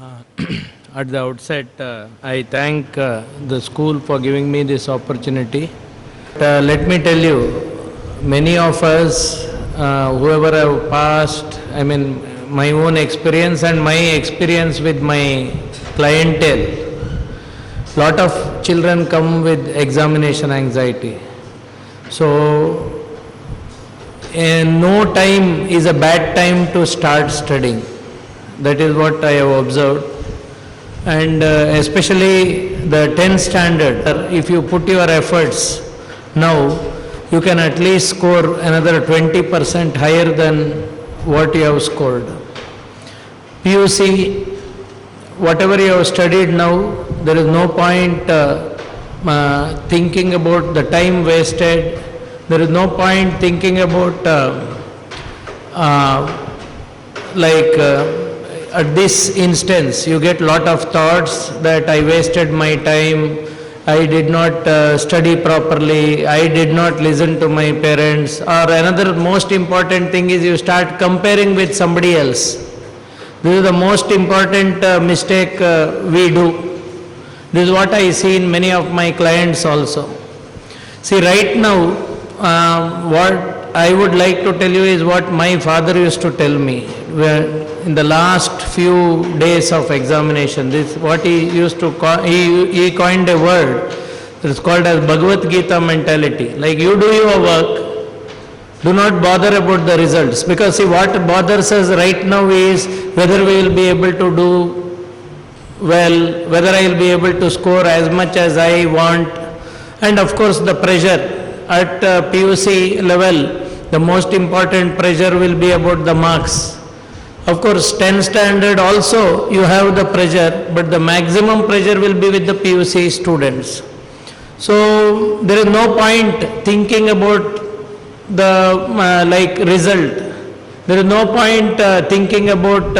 Uh, At the outset, I thank the school for giving me this opportunity. Let me tell you, many of us, whoever have passed, I mean, my own experience and my experience with my clientele, lot of children come with examination anxiety. So, no time is a bad time to start studying. That is what I have observed. And especially the 10th standard, if you put your efforts now, you can at least score another 20% higher than what you have scored. PUC, whatever you have studied now, there is no point thinking about the time wasted. There is no point thinking about at this instance, you get lot of thoughts that I wasted my time, I did not study properly, I did not listen to my parents, or another most important thing is you start comparing with somebody else. This is the most important mistake we do. This is what I see in many of my clients also. See, right now, what I would like to tell you is what my father used to tell me. In the last few days of examination, this what he used to call, he coined a word. It's called as Bhagavad Gita mentality. Like, you do your work, do not bother about the results. Because see, what bothers us right now is whether we will be able to do well, whether I will be able to score as much as I want, and of course the pressure at PUC level. The most important pressure will be about the marks. Of course, 10th standard also you have the pressure, but the maximum pressure will be with the PUC students. So there is no point thinking about the result. There is no point thinking about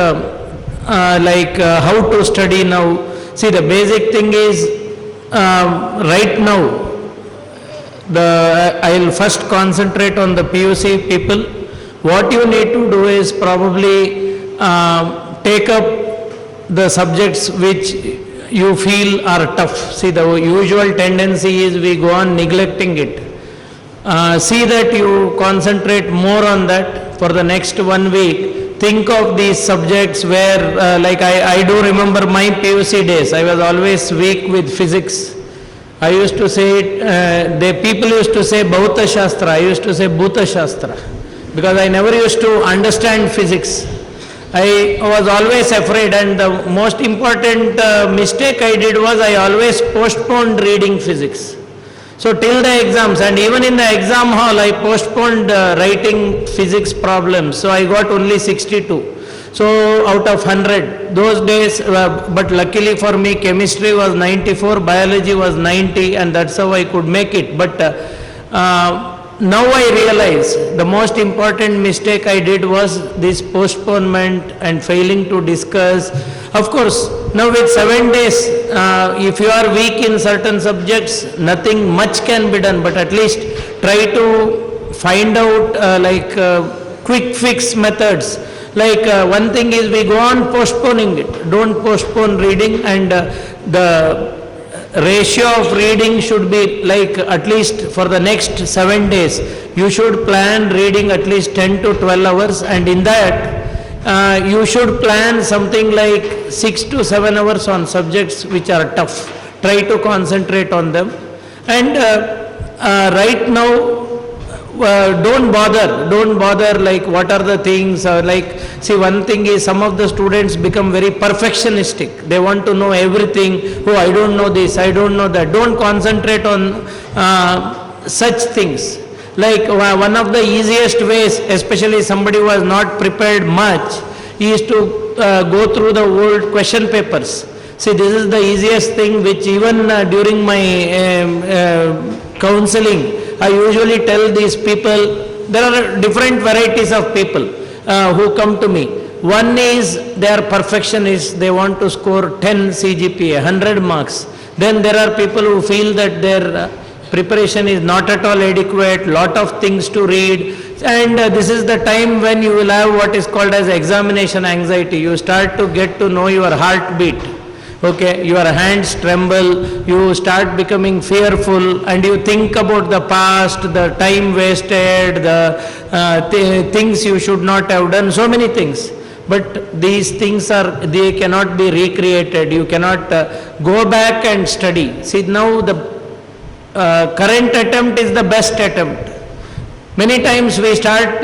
how to study now. See, the basic thing is right now, I will first concentrate on the PUC people. What you need to do is probably take up the subjects which you feel are tough. See, the usual tendency is we go on neglecting it. See that you concentrate more on that for the next 1 week. Think of these subjects where, I do remember my PUC days. I was always weak with physics. I used to say, people used to say Bhauta Shastra, I used to say Bhuta Shastra, because I never used to understand physics. I was always afraid, and the most important mistake I did was I always postponed reading physics. So till the exams, and even in the exam hall, I postponed writing physics problems. So I got only 62. So out of 100, those days, but luckily for me, chemistry was 94, biology was 90, and that's how I could make it. But now I realize the most important mistake I did was this postponement and failing to discuss. Of course, now with 7 days, if you are weak in certain subjects, nothing much can be done, but at least try to find out quick fix methods. One thing is we go on postponing it. Don't postpone reading, and the ratio of reading should be at least for the next 7 days. You should plan reading at least 10 to 12 hours, and in that you should plan something like 6 to 7 hours on subjects which are tough. Try to concentrate on them. And right now, don't bother what are the things, see, one thing is some of the students become very perfectionistic. They want to know everything. Oh, I don't know this, I don't know that. Don't concentrate on such things. One of the easiest ways, especially somebody who was not prepared much, is to go through the old question papers. See, this is the easiest thing which even during my counseling, I usually tell these people, there are different varieties of people who come to me. One is they are perfectionists, they want to score 10 CGPA, 100 marks. Then there are people who feel that their preparation is not at all adequate, lot of things to read, and this is the time when you will have what is called as examination anxiety. You start to get to know your heartbeat. Okay, your hands tremble, you start becoming fearful, and you think about the past, the time wasted, the things you should not have done, so many things. But these things they cannot be recreated. You cannot go back and study. See, now the current attempt is the best attempt. Many times we start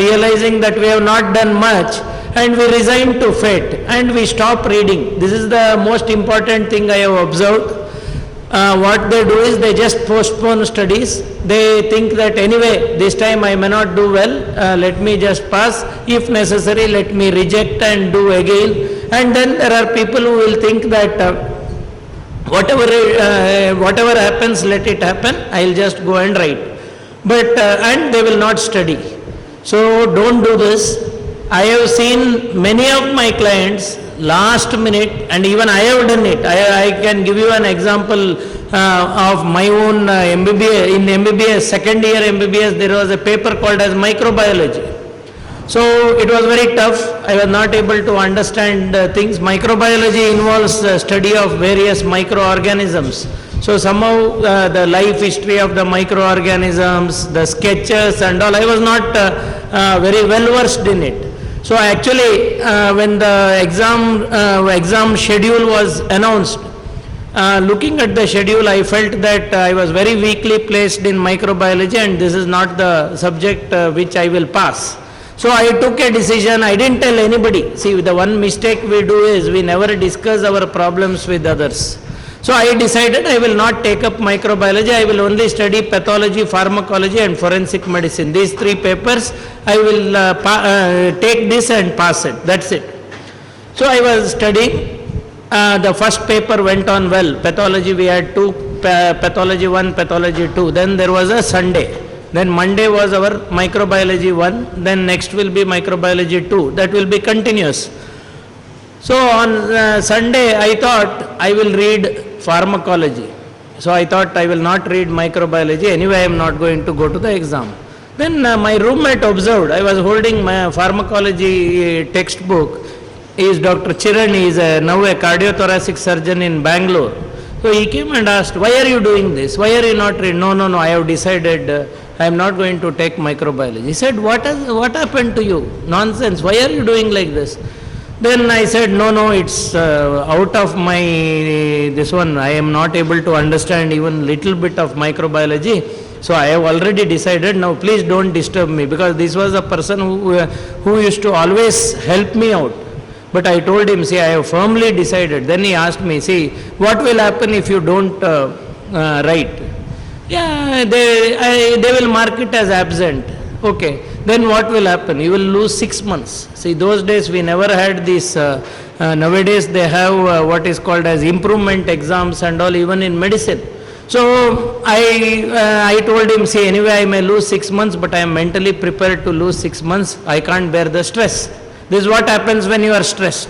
realizing that we have not done much, and we resign to fate and we stop reading. This is the most important thing I have observed. What they do is they just postpone studies. They think that anyway, this time I may not do well, let me just pass. If necessary, let me reject and do again. And then there are people who will think that whatever happens, let it happen, I'll just go and write. But, and they will not study. So don't do this. I have seen many of my clients last minute, and even I have done it. I can give you an example of my own MBBS. In MBBS, second year MBBS, there was a paper called as microbiology. So it was very tough. I was not able to understand things. Microbiology involves the study of various microorganisms. So somehow the life history of the microorganisms, the sketches and all, I was not very well versed in it. So actually, when the exam schedule was announced, looking at the schedule, I felt that I was very weakly placed in microbiology, and this is not the subject which I will pass. So I took a decision. I didn't tell anybody. See, the one mistake we do is we never discuss our problems with others. So I decided I will not take up microbiology. I will only study pathology, pharmacology and forensic medicine. These three papers, I will take this and pass it. That's it. So I was studying. The first paper went on well. Pathology, we had two, pathology 1, pathology 2. Then there was a Sunday. Then Monday was our microbiology 1. Then next will be microbiology 2. That will be continuous. So on Sunday, I thought I will read pharmacology. So I thought I will not read microbiology. Anyway, I am not going to go to the exam. Then my roommate observed. I was holding my pharmacology textbook. He is Dr. Chiran. He is now a cardiothoracic surgeon in Bangalore. So he came and asked, why are you doing this? Why are you not reading? No, I have decided I am not going to take microbiology. He said, what happened to you? Nonsense. Why are you doing like this? Then I said, no, it's out of my, this one, I am not able to understand even little bit of microbiology. So I have already decided, now please don't disturb me, because this was a person who used to always help me out. But I told him, see, I have firmly decided. Then he asked me, see, what will happen if you don't write? Yeah, they will mark it as absent. Okay. Then what will happen? You will lose 6 months. See, those days we never had this. Nowadays they have what is called as improvement exams and all, even in medicine. So I told him, see, anyway I may lose 6 months, but I am mentally prepared to lose 6 months. I can't bear the stress. This is what happens when you are stressed.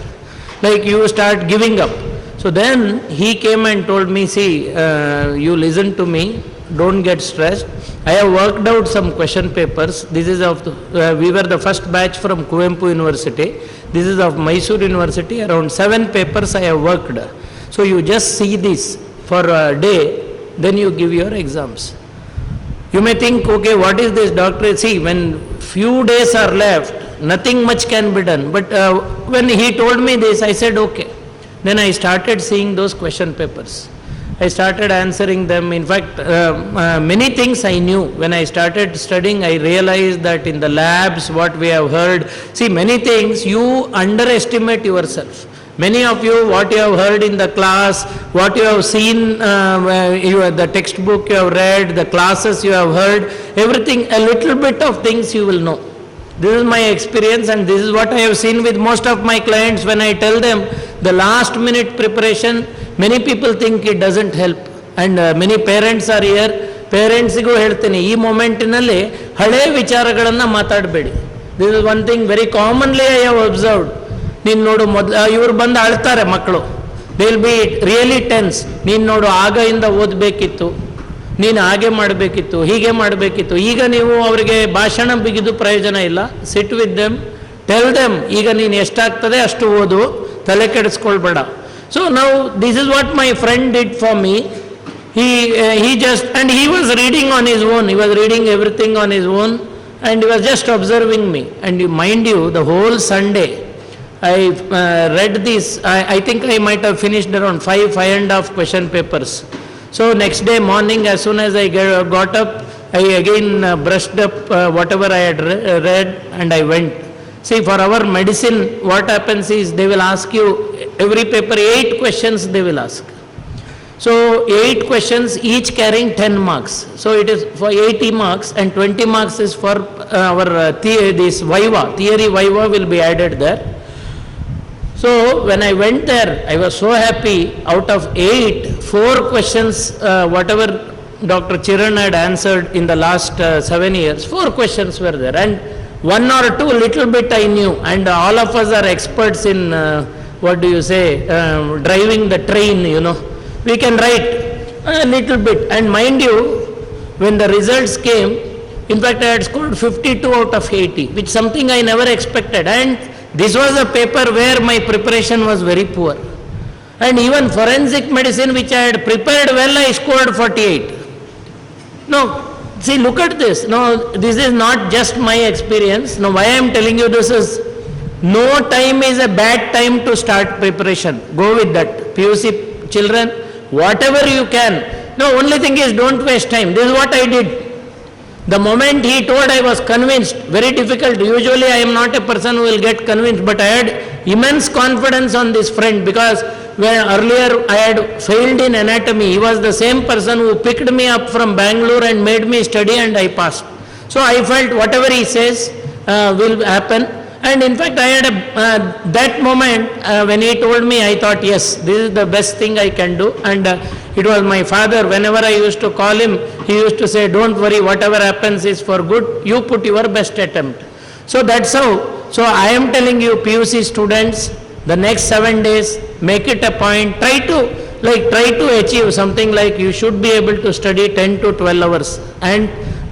Like you start giving up. So then he came and told me, see, you listen to me, don't get stressed. I have worked out some question papers. This is of, we were the first batch from Kuvempu University. This is of Mysore University. Around 7 papers I have worked. So you just see this for a day, then you give your exams. You may think, okay, what is this doctor? See, when few days are left, nothing much can be done. But when he told me this, I said, okay. Then I started seeing those question papers. I started answering them. In fact, many things I knew. When I started studying, I realized that in the labs, what we have heard, see, many things you underestimate yourself. Many of you, what you have heard in the class, what you have seen, the textbook you have read, the classes you have heard, everything, a little bit of things you will know. This is my experience, and this is what I have seen with most of my clients. When I tell them the last minute preparation, many people think it doesn't help, and many parents are here. Parentsiಗೂ ಹೇಳ್ತೀನಿ, ಈ ಮೊಮೆಂಟಿನಲ್ಲಿ ಹಳೆ ವಿಚಾರಗಳನ್ನು ಮಾತಾಡಬೇಡಿ. This is one thing very commonly I have observed. ನೀನು ನೋಡು, ಇವ್ರು ಬಂದು ಅಳ್ತಾರೆ ಮಕ್ಕಳು, they will be really tense. ನೀನು ನೋಡು ಆಗ ಇಂದ ಓದಬೇಕಿತ್ತು, ನೀನು ಹಾಗೆ ಮಾಡಬೇಕಿತ್ತು, ಹೀಗೆ ಮಾಡಬೇಕಿತ್ತು. ಈಗ ನೀವು ಅವರಿಗೆ ಭಾಷಣ ಬಿಗಿದು ಪ್ರಯೋಜನ ಇಲ್ಲ. Sit with them, tell them, ಈಗ ನೀನು ಎಷ್ಟಾಗ್ತದೆ ಅಷ್ಟು ಓದು, ತಲೆ ಕೆಡಿಸ್ಕೊಳ್ಬೇಡ. ಸೊ ನಾವು this is what my friend did for me. He just, and he was reading on his own, he was reading everything on his own, and he was just observing me. And mind you, the whole Sunday, I read this, I think I might have finished around 5.5 question papers. So next day morning, as soon as I got up, I again brushed up whatever I had read, and I went. See, for our medicine, what happens is, they will ask you, every paper 8 questions they will ask. So 8 questions, each carrying 10 marks. So it is for 80 marks, and 20 marks is for our this Viva, theory Viva will be added there. So when I went there, I was so happy. Out of 8, 4 questions, whatever Dr. Chiran had answered in the last 7 years, 4 questions were there. And 1 or 2 little bit I knew. And all of us are experts in, what do you say, driving the train, you know. We can write a little bit. And mind you, when the results came, in fact I had scored 52 out of 80, which something I never expected. And this was a paper where my preparation was very poor. And even forensic medicine, which I had prepared well, I scored 48. No, see, look at this. No, this is not just my experience. No, why I am telling you this is, no time is a bad time to start preparation. Go with that. PUC children, whatever you can. No, only thing is, don't waste time. This is what I did. The moment he told, I was convinced. Very difficult. Usually I am not a person who will get convinced, but I had immense confidence on this friend, because when earlier I had failed in anatomy, he was the same person who picked me up from Bangalore and made me study, and I passed. So I felt whatever he says will happen. And in fact, I had that moment when he told me, I thought, yes, this is the best thing I can do. And it was my father. Whenever I used to call him, he used to say, don't worry, whatever happens is for good. You put your best attempt. So that's how. So I am telling you, PUC students, the next 7 days, make it a point. Try to achieve something like you should be able to study 10 to 12 hours. And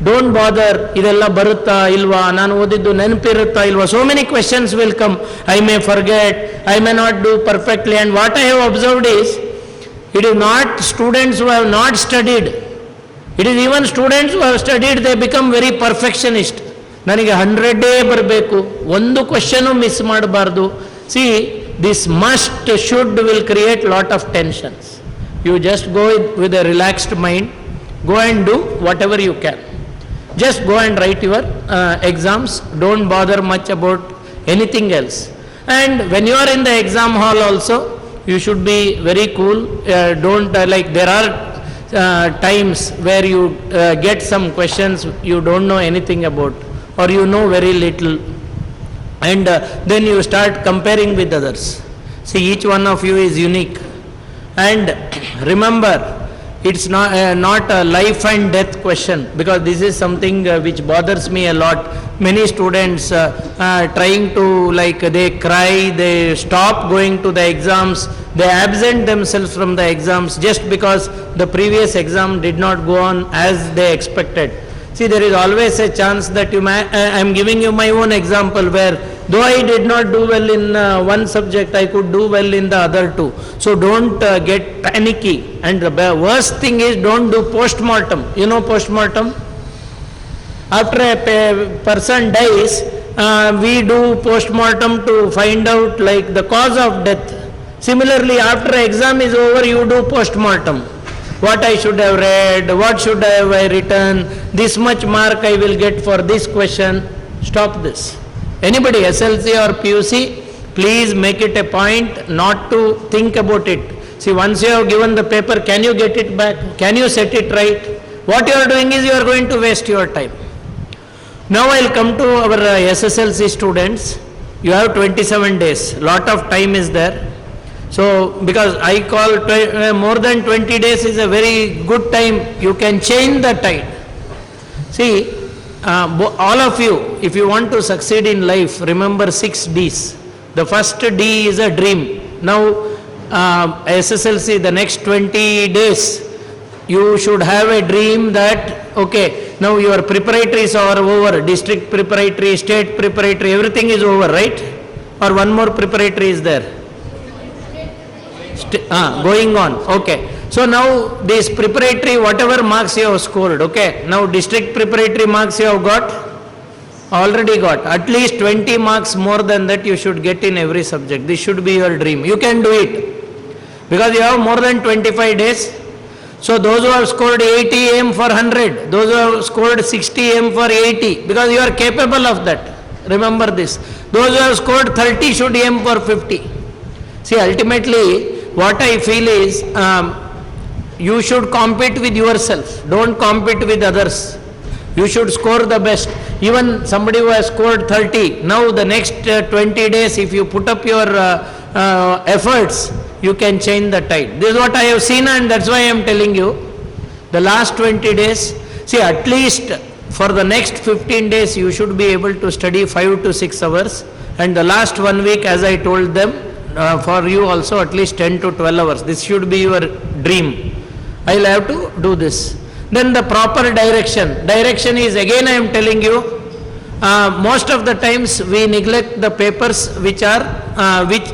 don't bother, ಇದೆಲ್ಲ ಬರುತ್ತಾ ಇಲ್ವಾ, ನಾನು ಓದಿದ್ದು ನೆನಪಿರುತ್ತಾ ಇಲ್ವಾ. So many questions will come. I may forget, I may not do perfectly. And what I have observed is, it is not students who have not studied. It is even students who have studied, they become very perfectionist. ನನಗೆ 100 ಬರಬೇಕು, ಒಂದು ಕ್ವೆಶ್ಚನು miss ಮಾಡಬಾರ್ದು. See, this must, should will create lot of tensions. You just go with a relaxed mind, go and do whatever you can. Just go and write your exams. Don't bother much about anything else. And when you are in the exam hall also, you should be very cool. Don't like, there are times where you get some questions you don't know anything about, or you know very little, and then you start comparing with others. See, each one of you is unique. And remember, it's not a life and death question, because this is something which bothers me a lot. Many students trying to, like, they cry, they stop going to the exams, they absent themselves from the exams just because the previous exam did not go on as they expected. See, there is always a chance that you may, I am giving you my own example, where though I did not do well in one subject, I could do well in the other two. So don't get panicky. And the worst thing is, don't do post-mortem. You know post-mortem? After a person dies, we do post-mortem to find out, like, the cause of death. Similarly, after exam is over, you do post-mortem. What I should have read, what should I have written, this much mark I will get for this question. Stop this. Anybody, SLC or PUC, please make it a point not to think about it. See, once you have given the paper, can you get it back? Can you set it right? What you are doing is, you are going to waste your time. Now I will come to our SSLC students. You have 27 days. Lot of time is there. So, because I call more than 20 days is a very good time. You can change the tide. See, all of you, if you want to succeed in life, remember 6 Ds. The first D is a dream. Now, SSLC, the next 20 days, you should have a dream that, okay, now your preparatorys are over, district preparatory, state preparatory, everything is over, right? Or one more preparatory is there? Going on, okay. So now this preparatory, whatever marks you have scored, okay, now district preparatory marks you have got? Already got. At least 20 marks more than that you should get in every subject. This should be your dream. You can do it. Because you have more than 25 days. So those who have scored 80 aim for 100. Those who have scored 60 aim for 80. Because you are capable of that. Remember this. Those who have scored 30 should aim for 50. See, ultimately, what I feel is, you should compete with yourself. Don't compete with others. You should score the best. Even somebody who has scored 30, now the next 20 days, if you put up your efforts, you can change the tide. This is what I have seen, and that's why I am telling you. The last 20 days, see, at least for the next 15 days, you should be able to study 5 to 6 hours. And the last 1 week, as I told them, for you also at least 10 to 12 hours. This should be your dream. I will have to do this. Then the proper direction. Direction is, again I am telling you, most of the times we neglect the papers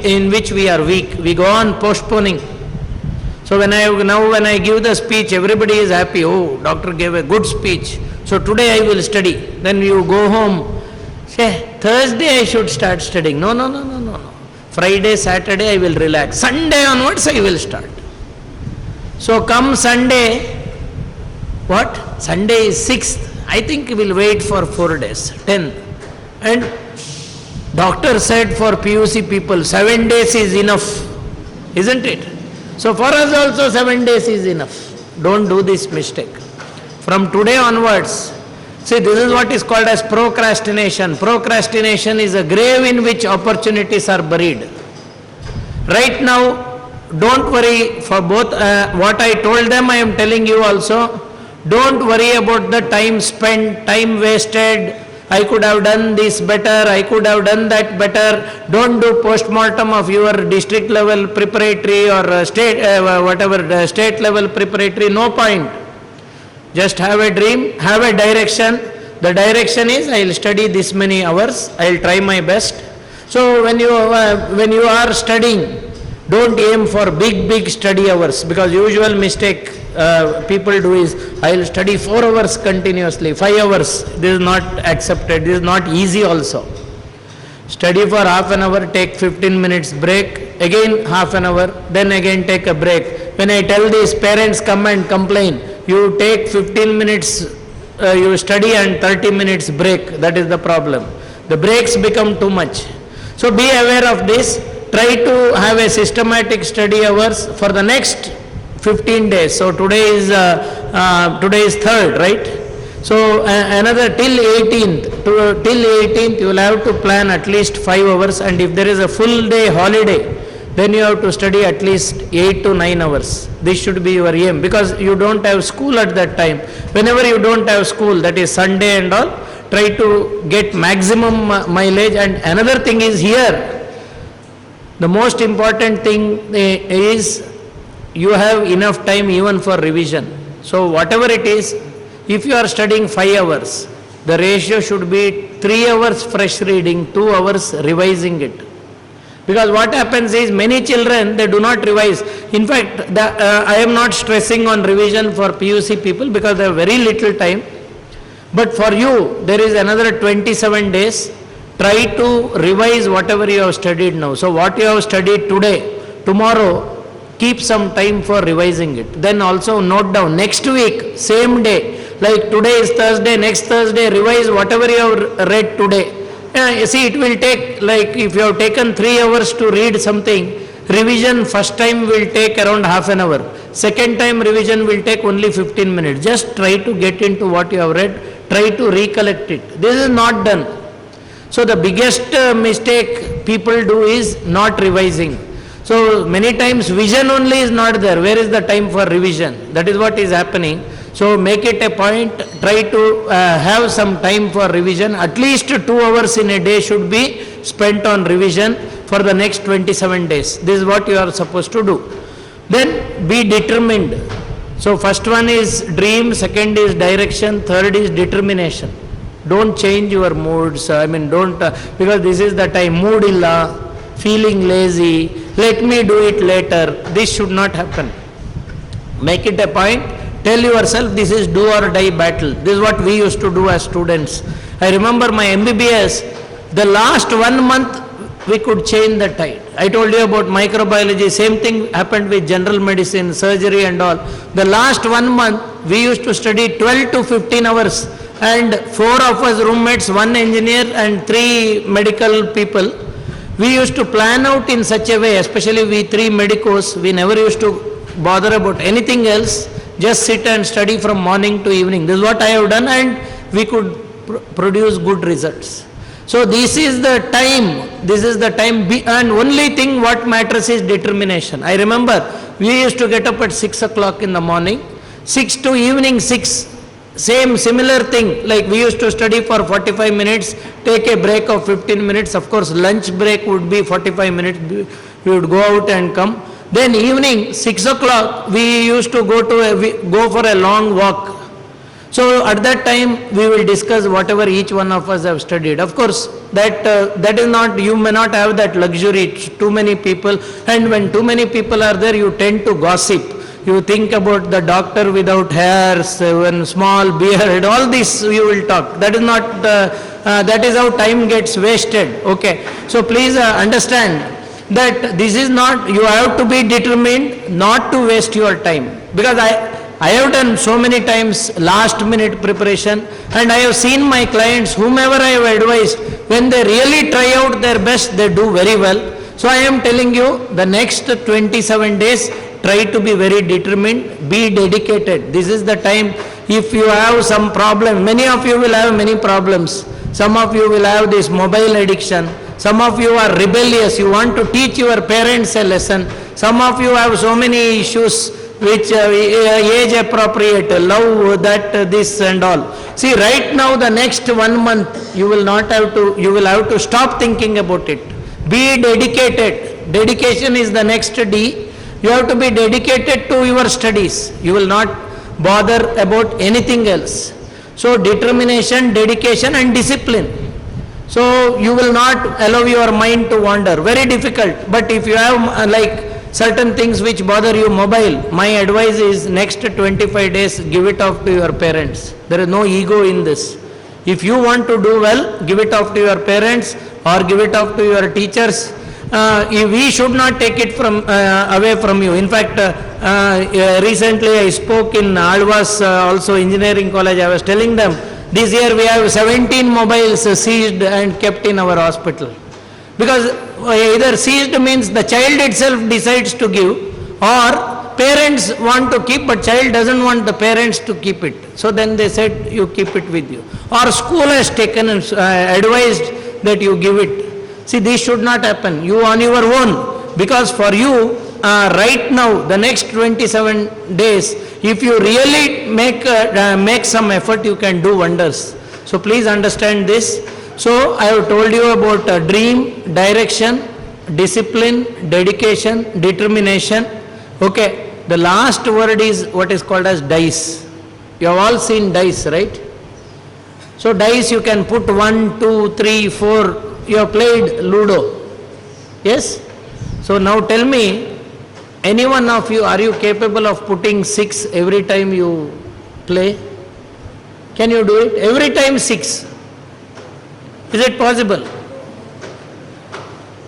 in which we are weak. We go on postponing. So when I give the speech, everybody is happy. Oh, doctor gave a good speech. So today I will study. Then you go home. Say, Thursday I should start studying. No. Friday, Saturday I will relax. Sunday onwards I will start. So come Sunday, what? Sunday is 6th. I think we will wait for 4 days, 10th. And doctor said for PUC people, 7 days is enough. Isn't it? So for us also 7 days is enough. Don't do this mistake. From today onwards, see, this is what is called as procrastination. Procrastination is a grave in which opportunities are buried. Right now, don't worry for both what I told them, I am telling you also. Don't worry about the time spent, time wasted. I could have done this better, I could have done that better. Don't do post-mortem of your district level preparatory or state level preparatory. No point. Just have a dream, have a direction. The direction is, I will study this many hours, I will try my best. So when you are studying, don't aim for big study hours, because usual mistake people do is, I will study 4 hours continuously, 5 hours. This is not accepted, this is not easy also. Study for half an hour, take 15 minutes break, again half an hour, then again take a break. When I tell these parents come and complain, you take 15 minutes, you study and 30 minutes break, that is the problem. The breaks become too much. So be aware of this. Try to have a systematic study hours for the next 15 days. So today is 3rd, right? So another till 18th you will have to plan at least 5 hours, and if there is a full day holiday, then you have to study at least 8 to 9 hours. This should be your aim, because you don't have school at that time. Whenever you don't have school, that is Sunday and all, try to get maximum mileage. And another thing is here, the most important thing is you have enough time even for revision. So whatever it is, if you are studying 5 hours, the ratio should be 3 hours fresh reading, 2 hours revising it. Because what happens is, many children, they do not revise. In fact, I am not stressing on revision for PUC people because they have very little time. But for you, there is another 27 days. Try to revise whatever you have studied now. So what you have studied today, tomorrow, keep some time for revising it. Then also note down, next week, same day, like today is Thursday, next Thursday, revise whatever you have read today. You see, it will take, like if you have taken 3 hours to read something, revision first time will take around half an hour. Second time revision will take only 15 minutes. Just try to get into what you have read, try to recollect it. This is not done. So the biggest mistake people do is not revising. So many times vision only is not there. Where is the time for revision? That is what is happening. So make it a point, try to have some time for revision. At least 2 hours in a day should be spent on revision. for the next 27 days. This is what you are supposed to do. Then be determined. So first one is dream, second is direction, third is determination. Don't change your moods. Don't, because this is the time, mood illa, feeling lazy, let me do it later. This should not happen. Make it a point. Tell yourself this is do or die battle. This is what we used to do as students. I remember my MBBS, the last 1 month we could change the tide. I told you about microbiology, same thing happened with general medicine, surgery and all. The last 1 month we used to study 12 to 15 hours and 4 of us roommates, 1 engineer and 3 medical people. We used to plan out in such a way, especially we 3 medicos, we never used to bother about anything else, just sit and study from morning to evening. This is what I have done and we could produce good results. So this is the time, and only thing what matters is determination. I remember we used to get up at 6 o'clock in the morning, 6 to evening 6, similar thing, like we used to study for 45 minutes, take a break of 15 minutes, of course lunch break would be 45 minutes, we would go out and come. Then evening 6 o'clock we used to go for a long walk. So at that time we will discuss whatever each one of us have studied. Of course that is not, you may not have that luxury, too many people, and when too many people are there you tend to gossip. You think about the doctor without hairs, one small beard, all this you will talk. That is not, that is how time gets wasted. Okay. So please understand that this is not, you have to be determined not to waste your time. Because I have done so many times last minute preparation and I have seen my clients, whomever I have advised, when they really try out their best, they do very well. So I am telling you, the next 27 days, try to be very determined, be dedicated. This is the time. If you have some problem, many of you will have many problems. Some of you will have this mobile addiction. Some of you are rebellious. You want to teach your parents a lesson. Some of you have so many issues which age appropriate, love, that, this and all. See, right now the next 1 month you will have to stop thinking about it. Be dedicated. Dedication is the next D. You have to be dedicated to your studies. You will not bother about anything else. So determination, dedication and discipline. So you will not allow your mind to wander. Very difficult. But if you have like certain things which bother you, mobile, my advice is next 25 days give it off to your parents. There is no ego in this. If you want to do well, give it off to your parents or give it off to your teachers. We should not take it away from you. In fact, recently I spoke in Alva's also engineering college. I was telling them, this year we have 17 mobiles seized and kept in our hospital. Because either seized means the child itself decides to give, or parents want to keep but child doesn't want the parents to keep it. So then they said you keep it with you. Or school has taken and advised that you give it. See, this should not happen. You on your own. Because for you, right now, the next 27 days, if you really make some effort, you can do wonders. So please understand this. So I have told you about dream, direction, discipline, dedication, determination. Okay, the last word is what is called as dice. You have all seen dice, right? So dice you can put 1, 2, 3, 4. You have played Ludo. Yes? So now tell me, any one of you, are you capable of putting 6 every time you play? Can you do it? Every time 6. Is it possible?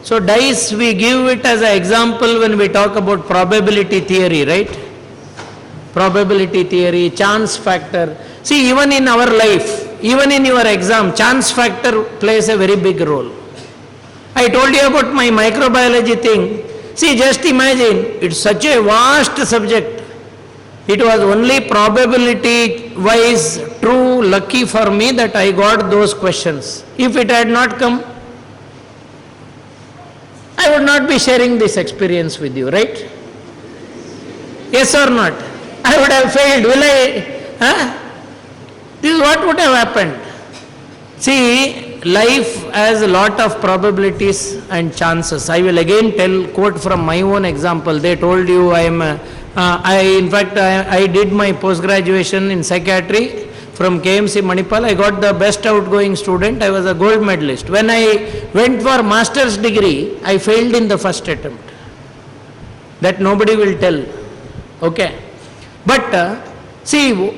So dice, we give it as an example when we talk about probability theory, right? Probability theory, chance factor. See, even in our life, even in your exam, chance factor plays a very big role. I told you about my microbiology thing. See, just imagine, it's such a vast subject. It was only probability-wise true lucky for me that I got those questions. If it had not come, I would not be sharing this experience with you, right? Yes or not? I would have failed. Will I? This is what would have happened. See, life has a lot of probabilities and chances. I will again quote from my own example. They told you I did my post-graduation in psychiatry from KMC Manipal. I got the best outgoing student. I was a gold medalist. When I went for master's degree, I failed in the first attempt. That nobody will tell. Okay. But see,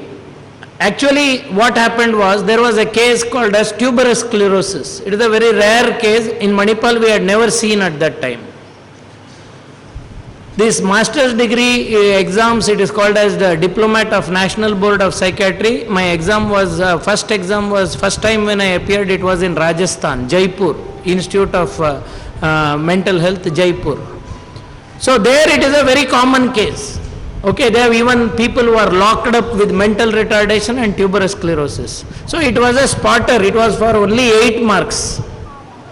actually what happened was, there was a case called as tuberous sclerosis. It is a very rare case. In Manipal we had never seen at that time. This master's degree exams, it is called as the Diplomat of National Board of Psychiatry. My exam was, first time when I appeared, it was in Rajasthan, Jaipur, Institute of Mental Health, Jaipur. So there it is a very common case. Okay, there are even people who are locked up with mental retardation and tuberous sclerosis. So it was a spotter, it was for only 8 marks.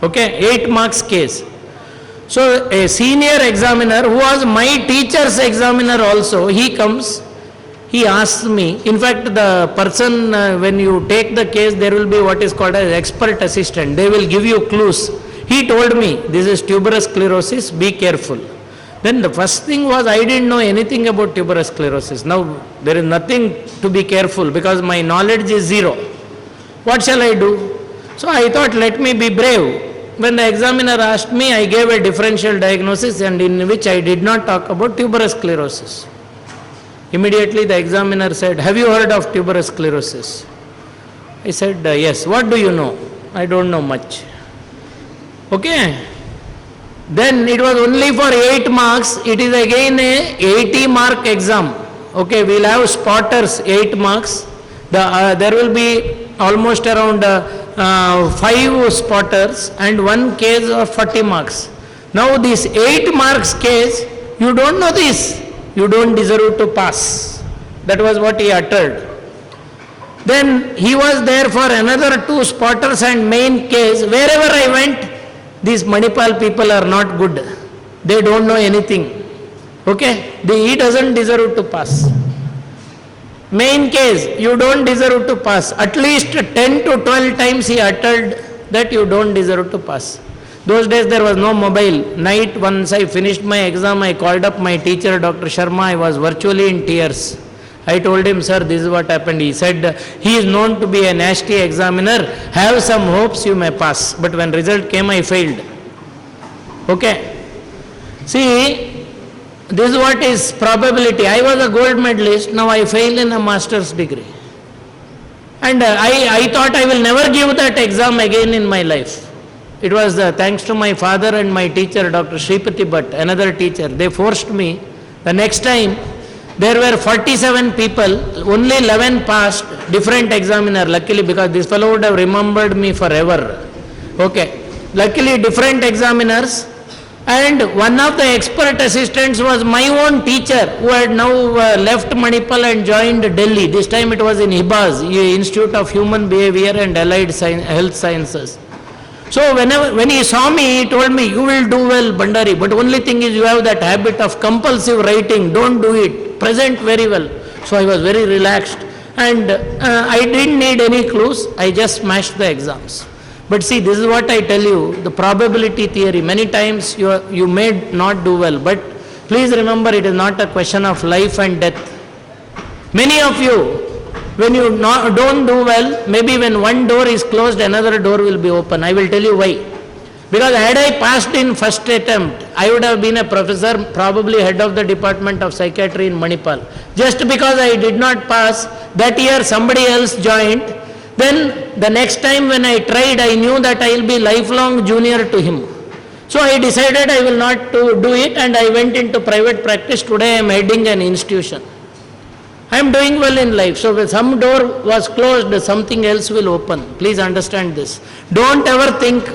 Okay, 8 marks case. So a senior examiner who was my teacher's examiner also, he comes, he asks me, in fact the person, when you take the case, there will be what is called as expert assistant. They will give you clues. He told me, this is tuberous sclerosis, be careful. Then the first thing was, I didn't know anything about tuberous sclerosis. Now there is nothing to be careful because my knowledge is zero. What shall I do? So I thought, let me be brave. When the examiner asked me, I gave a differential diagnosis, and in which I did not talk about tuberous sclerosis. Immediately the examiner said, have you heard of tuberous sclerosis? I said, yes. What do you know? I don't know much. Okay. Then it was only for 8 marks. It is again a 80-mark exam. Okay, we will have spotters, 8 marks. There will be almost around 5 spotters and 1 case of 40 marks. Now this 8 marks case, you don't know this, you don't deserve to pass. That was what he uttered. Then he was there for another 2 spotters and main case. Wherever I went, these Manipal people are not good. They don't know anything. Okay? He doesn't deserve to pass. Main case, you don't deserve to pass. At least 10 to 12 times he uttered that you don't deserve to pass. Those days there was no mobile. Night, once I finished my exam, I called up my teacher, Dr. Sharma. I was virtually in tears. I told him, sir, this is what happened. He said, he is known to be a nasty examiner. Have some hopes, you may pass. But when result came, I failed. Okay. See, this is what is probability. I was a gold medalist, now I fail in a master's degree. And I thought I will never give that exam again in my life. It was thanks to my father and my teacher, Dr. Shripati Bhatt, another teacher. They forced me. The next time, there were 47 people, only 11 passed, different examiner, luckily, because this fellow would have remembered me forever. Okay. Luckily, different examiners. And one of the expert assistants was my own teacher, who had now left Manipal and joined Delhi. This time it was in HIBAS, Institute of Human Behavior and Allied Health Sciences. So when he saw me, he told me, you will do well, Bandari, but only thing is you have that habit of compulsive writing, don't do it, present very well. So I was very relaxed, and I didn't need any clues, I just smashed the exams. But see, this is what I tell you, the probability theory. Many times you may not do well, but please remember, it is not a question of life and death. Many of you, when you don't do well, maybe when one door is closed, another door will be open. I will tell you why. Because had I passed in first attempt, I would have been a professor, probably head of the Department of Psychiatry in Manipal. Just because I did not pass, that year somebody else joined. Then the next time when I tried, I knew that I will be lifelong junior to him. So I decided I will not do it, and I went into private practice. Today I am heading an institution. I am doing well in life. So when some door was closed, something else will open. Please understand this. Don't ever think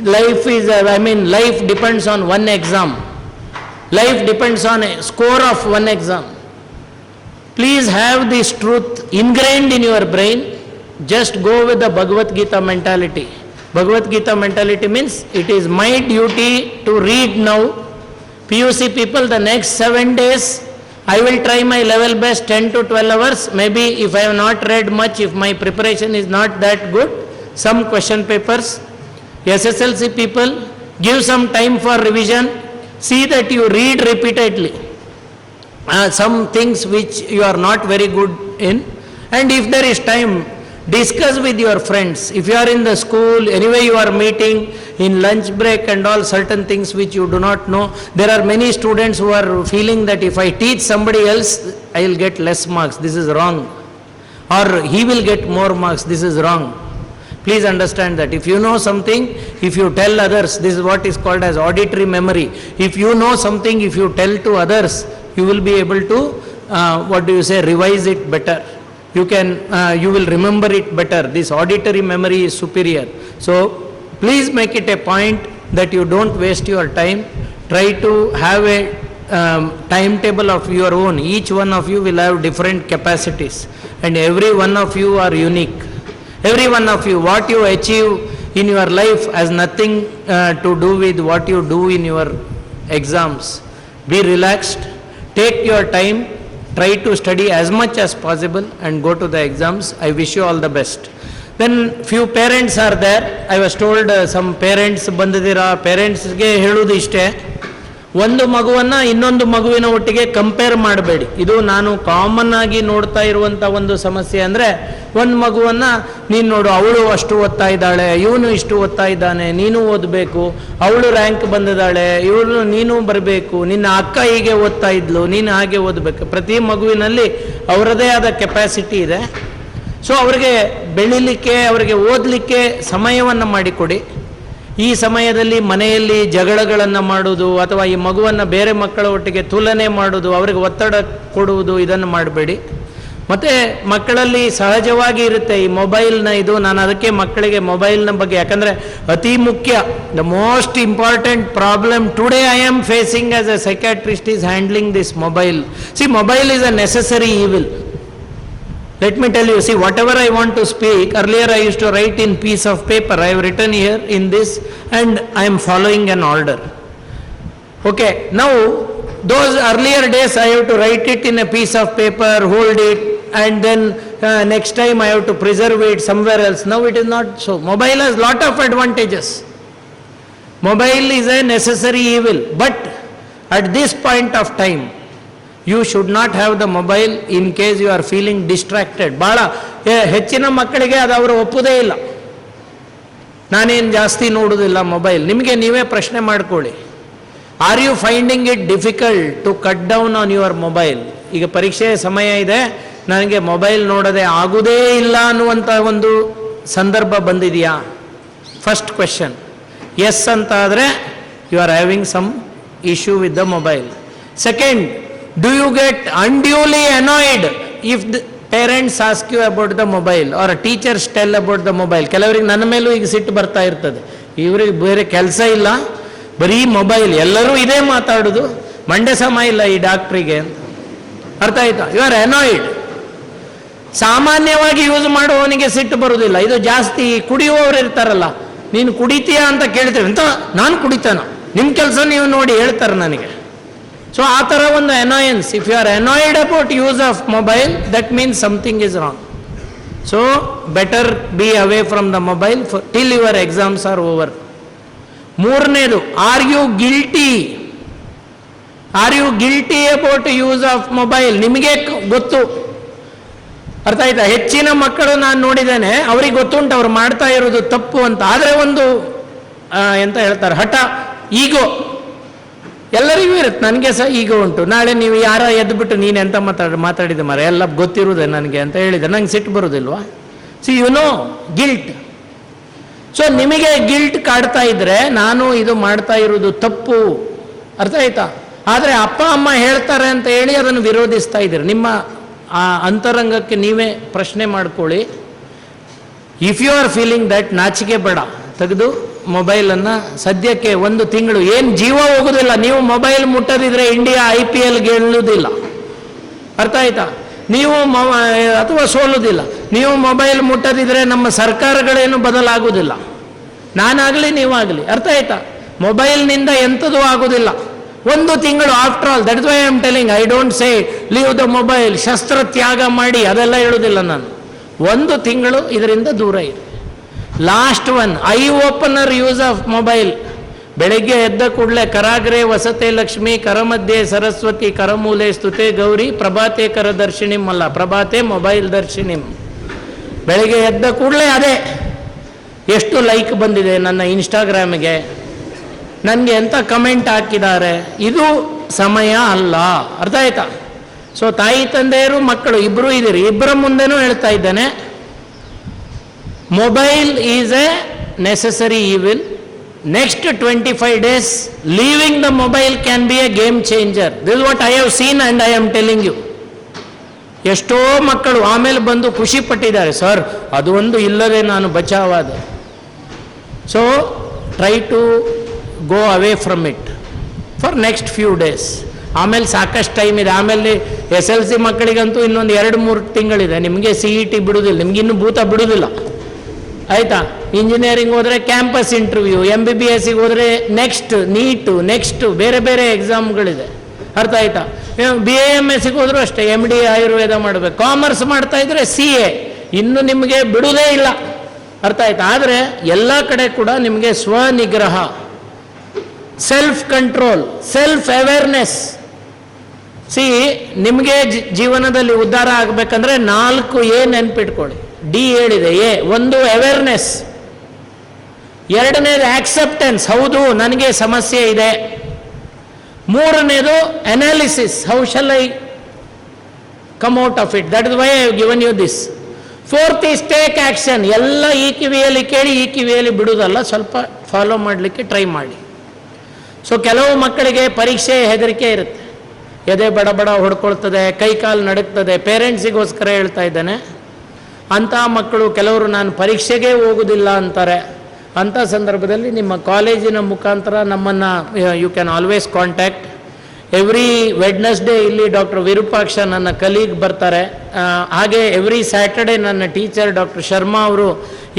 life is, life depends on one exam. Life depends on a score of one exam. Please have this truth ingrained in your brain. Just go with the Bhagavad Gita mentality. Bhagavad Gita mentality means it is my duty to read now. PUC people, the next 7 days, I will try my level best, 10 to 12 hours. Maybe if I have not read much, if my preparation is not that good, some question papers. SSLC people, give some time for revision. See that you read repeatedly some things which you are not very good in, and if there is time, discuss with your friends. If you are in the school, anyway you are meeting in lunch break and all, certain things which you do not know. There are many students who are feeling that if I teach somebody else, I will get less marks. This is wrong. Or he will get more marks. This is wrong. Please understand that. If you know something, if you tell others, this is what is called as auditory memory. If you know something, if you tell to others, you will be able to, revise it better. You will remember it better. This auditory memory is superior. So, please make it a point that you don't waste your time. Try to have a timetable of your own. Each one of you will have different capacities, and every one of you are unique. Every one of you, what you achieve in your life has nothing to do with what you do in your exams. Be relaxed, take your time, try to study as much as possible and go to the exams. I wish you all the best. Then few parents are there. I was told some parents bandidira, parents ge heludu ishte, ಒಂದು ಮಗುವನ್ನು ಇನ್ನೊಂದು ಮಗುವಿನ ಒಟ್ಟಿಗೆ compare ಮಾಡಬೇಡಿ. ಇದು ನಾನು common ಆಗಿ ನೋಡ್ತಾ ಇರುವಂಥ ಒಂದು ಸಮಸ್ಯೆ. ಅಂದರೆ ಒಂದು ಮಗುವನ್ನು ನೀನು ನೋಡು, ಅವಳು ಅಷ್ಟು ಓದ್ತಾ ಇದ್ದಾಳೆ, ಇವನು ಇಷ್ಟು ಓದ್ತಾ ಇದ್ದಾನೆ, ನೀನು ಓದಬೇಕು, ಅವಳು ರ್ಯಾಂಕ್ ಬಂದಿದ್ದಾಳೆ, ಇವಳು ನೀನು ಬರಬೇಕು, ನಿನ್ನ ಅಕ್ಕ ಹೀಗೆ ಓದ್ತಾ ಇದ್ಲು, ನೀನು ಹಾಗೆ ಓದಬೇಕು. ಪ್ರತಿ ಮಗುವಿನಲ್ಲಿ ಅವರದೇ ಆದ ಕೆಪಾಸಿಟಿ ಇದೆ. ಸೊ ಅವರಿಗೆ ಬೆಳೀಲಿಕ್ಕೆ, ಅವರಿಗೆ ಓದಲಿಕ್ಕೆ ಸಮಯವನ್ನು ಮಾಡಿಕೊಡಿ. ಈ ಸಮಯದಲ್ಲಿ ಮನೆಯಲ್ಲಿ ಜಗಳಗಳನ್ನು ಮಾಡುವುದು ಅಥವಾ ಈ ಮಗುವನ್ನು ಬೇರೆ ಮಕ್ಕಳ ಒಟ್ಟಿಗೆ ತುಲನೆ ಮಾಡುವುದು, ಅವರಿಗೆ ಒತ್ತಡ ಕೊಡುವುದು, ಇದನ್ನು ಮಾಡಬೇಡಿ. ಮತ್ತು ಮಕ್ಕಳಲ್ಲಿ ಸಹಜವಾಗಿ ಇರುತ್ತೆ ಈ ಮೊಬೈಲ್ನ ಇದು. ನಾನು ಅದಕ್ಕೆ ಮಕ್ಕಳಿಗೆ ಮೊಬೈಲ್ನ ಬಗ್ಗೆ, ಯಾಕಂದರೆ ಅತಿ ಮುಖ್ಯ, the most important problem today I am facing as A psychiatrist is handling this mobile. C, mobile is a necessary evil. Let me tell you, see, whatever I want to speak, earlier I used to write in piece of paper. I have written here in this and I am following an order. Okay, now those earlier days I have to write it in a piece of paper, hold it, and then next time I have to preserve it somewhere else. Now it is not so. Mobile has lot of advantages. Mobile is a necessary evil, but at this point of time, you should not have the mobile in case you are feeling distracted. ಭಾಳ ಹೆಚ್ಚಿನ ಮಕ್ಕಳಿಗೆ ಅದು ಅವರು ಒಪ್ಪುವುದೇ ಇಲ್ಲ. ನಾನೇನು ಜಾಸ್ತಿ ನೋಡೋದಿಲ್ಲ mobile. ನಿಮಗೆ ನೀವೇ ಪ್ರಶ್ನೆ ಮಾಡ್ಕೊಳ್ಳಿ. Are you finding it difficult to cut down on your mobile? ಈಗ ಪರೀಕ್ಷೆ ಸಮಯ ಇದೆ, ನನಗೆ ಮೊಬೈಲ್ ನೋಡೋದೇ ಆಗುವುದೇ ಇಲ್ಲ ಅನ್ನುವಂಥ ಒಂದು ಸಂದರ್ಭ ಬಂದಿದೆಯಾ? First question. ಎಸ್ ಅಂತ ಆದರೆ you are having some issue with the mobile. Second, do you get unduly annoyed if the parents ask you about the mobile or teachers tell about the mobile? ಕೆಲವರಿಗೆ ನನ್ನ ಮೇಲೂ ಈಗ ಸಿಟ್ಟು ಬರ್ತಾ ಇರ್ತದೆ. ಇವ್ರಿಗೆ ಬೇರೆ ಕೆಲಸ ಇಲ್ಲ, ಬರೀ ಮೊಬೈಲ್, ಎಲ್ಲರೂ ಇದೇ ಮಾತಾಡೋದು, ಮಂಡೆ ಸಮ ಇಲ್ಲ ಈ ಡಾಕ್ಟ್ರಿಗೆ ಅಂತ. ಅರ್ಥ ಆಯ್ತಾ? You are annoyed. ಸಾಮಾನ್ಯವಾಗಿ ಯೂಸ್ ಮಾಡುವವನಿಗೆ ಸಿಟ್ಟು ಬರುವುದಿಲ್ಲ. ಇದು ಜಾಸ್ತಿ ಕುಡಿಯುವವರು ಇರ್ತಾರಲ್ಲ, ನೀನು ಕುಡಿತೀಯಾ ಅಂತ ಕೇಳ್ತೇವೆ ಅಂತ, ನಾನು ಕುಡಿತಾನ, ನಿಮ್ಮ ಕೆಲಸ ನೀವು ನೋಡಿ ಹೇಳ್ತಾರೆ ನನಗೆ. ಸೊ ಆ ಥರ ಒಂದು annoyance. If you are annoyed about use of mobile, that means something is wrong. So better be away from the mobile till your exams are over. ಮೂರನೇದು, are you guilty? Are you guilty about use of mobile? ನಿಮಗೆ ಗೊತ್ತು, ಅರ್ಥ ಆಯ್ತಾ? ಹೆಚ್ಚಿನ ಮಕ್ಕಳು ನಾನು ನೋಡಿದ್ದೇನೆ, ಅವ್ರಿಗೆ ಗೊತ್ತುಂಟು ಅವ್ರು ಮಾಡ್ತಾ ಇರೋದು ತಪ್ಪು ಅಂತ. ಆದರೆ ಒಂದು ಎಂತ ಹೇಳ್ತಾರೆ, ಹಠ, ಈಗೋ ಎಲ್ಲರಿಗೂ ಇರುತ್ತೆ. ನನಗೆ ಸಹ ಈಗ ಉಂಟು. ನಾಳೆ ನೀವು ಯಾರ ಎದ್ದುಬಿಟ್ಟು ನೀನು ಎಂತ ಮಾತಾಡಿದೆ ಮರ, ಎಲ್ಲ ಗೊತ್ತಿರುವುದೇ ನನಗೆ ಅಂತ ಹೇಳಿದೆ, ನಂಗೆ ಸಿಟ್ಟು ಬರೋದಿಲ್ವಾ? See, you know guilt. So ನಿಮಗೆ ಗಿಲ್ಟ್ ಕಾಡ್ತಾ ಇದ್ರೆ ನಾನು ಇದು ಮಾಡ್ತಾ ಇರೋದು ತಪ್ಪು, ಅರ್ಥ ಆಯ್ತಾ? ಆದರೆ ಅಪ್ಪ ಅಮ್ಮ ಹೇಳ್ತಾರೆ ಅಂತ ಹೇಳಿ ಅದನ್ನು ವಿರೋಧಿಸ್ತಾ ಇದ್ದೀರಿ. ನಿಮ್ಮ ಆ ಅಂತರಂಗಕ್ಕೆ ನೀವೇ ಪ್ರಶ್ನೆ ಮಾಡ್ಕೊಳ್ಳಿ. If you are feeling that, ನಾಚಿಕೆ ಬೇಡ, ತೆಗೆದು ಮೊಬೈಲನ್ನು ಸದ್ಯಕ್ಕೆ 1 ತಿಂಗಳು, ಏನು ಜೀವ ಹೋಗೋದಿಲ್ಲ, ನೀವು ಮೊಬೈಲ್ ಮುಟ್ಟದಿದ್ರೆ ಇಂಡಿಯಾ IPL ಗೆಲ್ಲುವುದಿಲ್ಲ, ಅರ್ಥ ಆಯ್ತಾ? ನೀವು ಅಥವಾ ಸೋಲುವುದಿಲ್ಲ. ನೀವು ಮೊಬೈಲ್ ಮುಟ್ಟದಿದ್ರೆ ನಮ್ಮ ಸರ್ಕಾರಗಳೇನು ಬದಲಾಗುವುದಿಲ್ಲ, ನಾನಾಗಲಿ ನೀವಾಗಲಿ, ಅರ್ಥ ಆಯ್ತಾ? ಮೊಬೈಲ್ನಿಂದ ಎಂಥದೂ ಆಗೋದಿಲ್ಲ. 1 ತಿಂಗಳು, after all, that is why I am telling, I don't say leave the mobile, ಶಸ್ತ್ರ ತ್ಯಾಗ ಮಾಡಿ, ಅದೆಲ್ಲ ಹೇಳೋದಿಲ್ಲ ನಾನು. 1 ತಿಂಗಳು ಇದರಿಂದ ದೂರ ಇರಿ. Last one, I opener use of mobile. ಬೆಳಗ್ಗೆ ಎದ್ದ ಕೂಡಲೇ ಕರಾಗ್ರೆ ವಸತೆ ಲಕ್ಷ್ಮಿ, ಕರಮಧ್ಯೆ ಸರಸ್ವತಿ, ಕರಮೂಲೆ ಸ್ತುತೆ ಗೌರಿ, ಪ್ರಭಾತೆ ಕರದರ್ಶಿನಿಂ ಅಲ್ಲ, ಪ್ರಭಾತೆ ಮೊಬೈಲ್ ದರ್ಶಿನಿಂ. ಬೆಳಗ್ಗೆ ಎದ್ದ ಕೂಡಲೇ ಅದೇ. ಎಷ್ಟು ಲೈಕ್ ಬಂದಿದೆ ನನ್ನ ಇನ್ಸ್ಟಾಗ್ರಾಮಿಗೆ, ನನಗೆ ಎಂಥ ಕಮೆಂಟ್ ಹಾಕಿದ್ದಾರೆ, ಇದು ಸಮಯ ಅಲ್ಲ. ಅರ್ಥ ಆಯ್ತಾ? ಸೊ ತಾಯಿ ತಂದೆಯರು ಮಕ್ಕಳು ಇಬ್ಬರು ಇದ್ದೀರಿ, ಇಬ್ಬರ ಮುಂದೆನೂ ಹೇಳ್ತಾ ಇದ್ದೇನೆ, mobile is a necessary evil. Next 25 days leaving the mobile can be a game changer. This what I have seen and I am telling you. ಎಷ್ಟೋ ಮಕ್ಕಳು ಆಮೇಲೆ ಬಂದು ಖುಷಿ ಪಟ್ಟಿದ್ದಾರೆ, ಸರ್ ಅದು ಒಂದು ಇಲ್ಲದೆ ನಾನು ಬಚಾವಾದೆ. So try to go away from it for next few days. ಆಮೇಲೆ ಸಾಕಷ್ಟು ಟೈಮ್ ಇದೆ. ಆಮೇಲೆ SLC ಮಕ್ಕಳಿಗಂತೂ ಇನ್ನೊಂದು 2-3 ತಿಂಗಳಿದೆ. ನಿಮಗೆ CET ಬಿಡುವುದಿಲ್ಲ, ನಿಮ್ಗೆ ಇನ್ನೂ ಭೂತ ಬಿಡುವುದಿಲ್ಲ. ಆಯಿತಾ? ಇಂಜಿನಿಯರಿಂಗ್ ಹೋದರೆ ಕ್ಯಾಂಪಸ್ ಇಂಟರ್ವ್ಯೂ, MBBSಗೆ ಹೋದರೆ ನೆಕ್ಸ್ಟ್ ನೀಟು, ನೆಕ್ಸ್ಟ್ ಬೇರೆ ಬೇರೆ ಎಕ್ಸಾಮ್ಗಳಿದೆ. ಅರ್ಥ ಆಯ್ತಾ? BAMSಗೆ ಹೋದರೂ ಅಷ್ಟೇ, MD ಆಯುರ್ವೇದ ಮಾಡಬೇಕು. ಕಾಮರ್ಸ್ ಮಾಡ್ತಾ ಇದ್ರೆ CA, ಇನ್ನು ನಿಮಗೆ ಬಿಡುವುದೇ ಇಲ್ಲ. ಅರ್ಥ ಆಯ್ತಾ? ಆದರೆ ಎಲ್ಲ ಕಡೆ ಕೂಡ ನಿಮಗೆ ಸ್ವನಿಗ್ರಹ, ಸೆಲ್ಫ್ ಕಂಟ್ರೋಲ್, ಸೆಲ್ಫ್ ಅವೇರ್ನೆಸ್. ನಿಮಗೆ ಜೀವನದಲ್ಲಿ ಉದ್ಧಾರ ಆಗಬೇಕಂದ್ರೆ 4 A ನೆನ್ಪಿಟ್ಕೊಳ್ಳಿ. D ಹೇಳಿದೆ, ಒಂದು ಅವೇರ್ನೆಸ್, ಎರಡನೇದು ಆಕ್ಸೆಪ್ಟೆನ್ಸ್, ಹೌದು ನನಗೆ ಸಮಸ್ಯೆ ಇದೆ. ಮೂರನೇದು analysis, how shall I come out of it, that is why I have given you this. Fourth is take action. ಎಲ್ಲ ಈ ಕಿವಿಯಲ್ಲಿ ಕೇಳಿ ಈ ಕಿವಿಯಲ್ಲಿ ಬಿಡುವುದಲ್ಲ, ಸ್ವಲ್ಪ ಫಾಲೋ ಮಾಡಲಿಕ್ಕೆ ಟ್ರೈ ಮಾಡಿ. ಸೊ ಕೆಲವು ಮಕ್ಕಳಿಗೆ ಪರೀಕ್ಷೆ ಹೆದರಿಕೆ ಇರುತ್ತೆ, ಎದೆ ಬಡ ಬಡ ಹೊಡ್ಕೊಳ್ತದೆ, ಕೈ ಕಾಲು ನಡುಕ್ತದೆ. ಪೇರೆಂಟ್ಸಿಗೋಸ್ಕರ ಹೇಳ್ತಾ ಇದ್ದಾನೆ, ಅಂಥ ಮಕ್ಕಳು ಕೆಲವರು ನಾನು ಪರೀಕ್ಷೆಗೆ ಹೋಗುವುದಿಲ್ಲ ಅಂತಾರೆ. ಅಂಥ ಸಂದರ್ಭದಲ್ಲಿ ನಿಮ್ಮ ಕಾಲೇಜಿನ ಮುಖಾಂತರ ನಮ್ಮನ್ನು you can always contact. Every Wednesday ಇಲ್ಲಿ ಡಾಕ್ಟರ್ ವಿರೂಪಾಕ್ಷ ನನ್ನ ಕಲೀಗ್ ಬರ್ತಾರೆ. ಹಾಗೆ ಎವ್ರಿ ಸ್ಯಾಟರ್ಡೇ ನನ್ನ ಟೀಚರ್ ಡಾಕ್ಟರ್ ಶರ್ಮಾ ಅವರು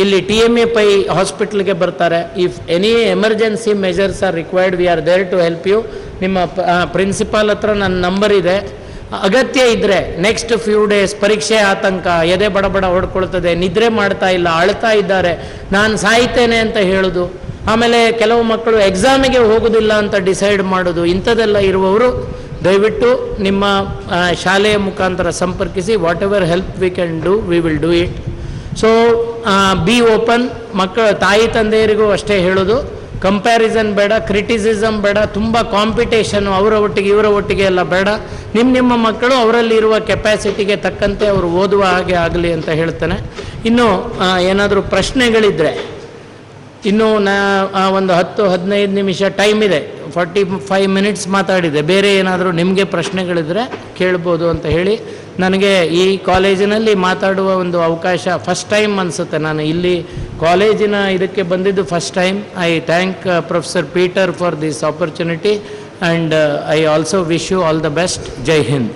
ಇಲ್ಲಿ TMA ಪೈ ಹಾಸ್ಪಿಟ್ಲ್ಗೆ ಬರ್ತಾರೆ. If any emergency measures are required, we are there to help you. ನಿಮ್ಮ ಪ್ರಿನ್ಸಿಪಾಲ್ ಹತ್ರ ನನ್ನ ನಂಬರ್ ಇದೆ. ಅಗತ್ಯ ಇದ್ದರೆ ನೆಕ್ಸ್ಟ್ ಫ್ಯೂ ಡೇಸ್ ಪರೀಕ್ಷೆ ಆತಂಕ, ಎದೆ ಬಡಬಡ ಹೊಡ್ಕೊಳ್ತದೆ, ನಿದ್ರೆ ಮಾಡ್ತಾ ಇಲ್ಲ, ಅಳ್ತಾ ಇದ್ದಾರೆ, ನಾನು ಸಾಯ್ತೇನೆ ಅಂತ ಹೇಳೋದು, ಆಮೇಲೆ ಕೆಲವು ಮಕ್ಕಳು ಎಕ್ಸಾಮಿಗೆ ಹೋಗೋದಿಲ್ಲ ಅಂತ ಡಿಸೈಡ್ ಮಾಡೋದು, ಇಂಥದ್ದೆಲ್ಲ ಇರುವವರು ದಯವಿಟ್ಟು ನಿಮ್ಮ ಶಾಲೆಯ ಮುಖಾಂತರ ಸಂಪರ್ಕಿಸಿ. What ever help we can do, we will do it. So B open. ಮಕ್ಕಳ ತಾಯಿ ತಂದೆಯರಿಗೂ ಅಷ್ಟೇ ಹೇಳೋದು, ಕಂಪ್ಯಾರಿಸನ್ ಬೇಡ, ಕ್ರಿಟಿಸಿಸಮ್ ಬೇಡ, ತುಂಬ ಕಾಂಪಿಟೇಷನು ಅವರ ಒಟ್ಟಿಗೆ ಇವರ ಒಟ್ಟಿಗೆ ಎಲ್ಲ ಬೇಡ. ನಿಮ್ಮ ಮಕ್ಕಳು ಅವರಲ್ಲಿರುವ ಕೆಪಾಸಿಟಿಗೆ ತಕ್ಕಂತೆ ಅವರು ಓದುವ ಹಾಗೆ ಆಗಲಿ ಅಂತ ಹೇಳ್ತಾನೆ. ಇನ್ನು ಏನಾದರೂ ಪ್ರಶ್ನೆಗಳಿದ್ದರೆ, ಇನ್ನೂ ಒಂದು 10-15 ನಿಮಿಷ ಟೈಮ್ ಇದೆ, 45 minutes ಮಾತಾಡಿದೆ. ಬೇರೆ ಏನಾದರೂ ನಿಮಗೆ ಪ್ರಶ್ನೆಗಳಿದ್ದರೆ ಕೇಳ್ಬೋದು ಅಂತ ಹೇಳಿ, ನನಗೆ ಈ ಕಾಲೇಜಿನಲ್ಲಿ ಮಾತಾಡುವ ಒಂದು ಅವಕಾಶ ಫಸ್ಟ್ ಟೈಮ್ ಅನಿಸುತ್ತೆ. ನಾನು ಇಲ್ಲಿ ಕಾಲೇಜಿನ ಇದಕ್ಕೆ ಬಂದಿದ್ದು first time. I thank professor Peter for this opportunity and I also wish you all the best. Jai Hind.